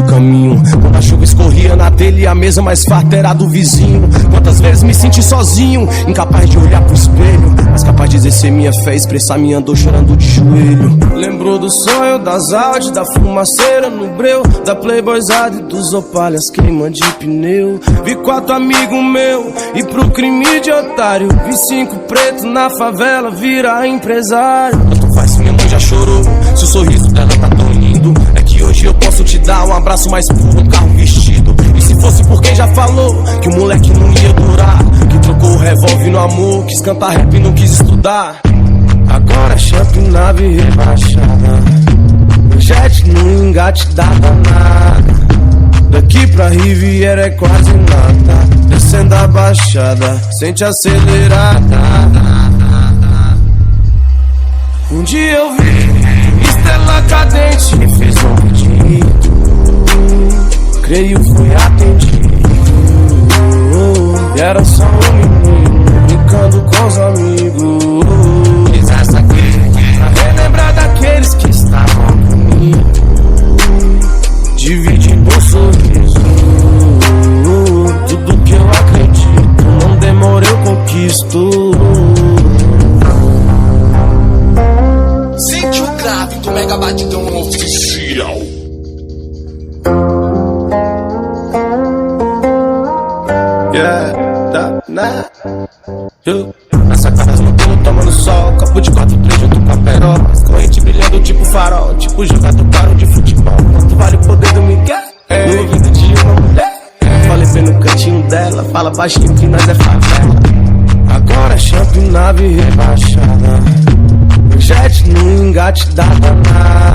do caminho. Quando a chuva escorria na telha e a mesa mais farta era do vizinho. Quantas vezes me senti sozinho, incapaz de olhar pro espelho, mas capaz de exercer minha fé, expressar minha dor chorando de joelho. Lembrou do sonho, das Audi, da fumaceira no breu, da Playboyzada e dos Opalhas queima de pneu. Vi 4 amigos meu e pro crime de otário, vi 5 pretos na favela virar empresário. Tanto faz se minha mãe já chorou, se o sorriso dela tá tão lindo. É que hoje eu posso te dar um abraço mais puro, um carro vestido. E se fosse por quem já falou que o moleque não ia durar, que trocou o revólver no amor, quis cantar rap e não quis estudar. Agora champ, nave rebaixada, jet no engate da danada. Daqui pra Riviera é quase nada, descendo a baixada, sente acelerada. Um dia eu vi Estela Cadente e fez um pedido, creio fui atendido. E era só um menino brincando com os amigos. Fiz essa aqui pra relembrar daqueles que estavam comigo, dividindo um sorriso. Tudo que eu acredito, não demora eu conquisto. Sente o grave do Mega Batidão oficial. Nessa casa no pelo tomando sol, copo de 4-3 junto com a perola, corrente brilhando tipo farol, tipo jogador caro de futebol. Quanto vale o poder do Miguel? No ouvido de uma mulher. Falei bem no cantinho dela, fala baixinho que nós é favela. Agora é champ, nave rebaixada, jet no engate da danada.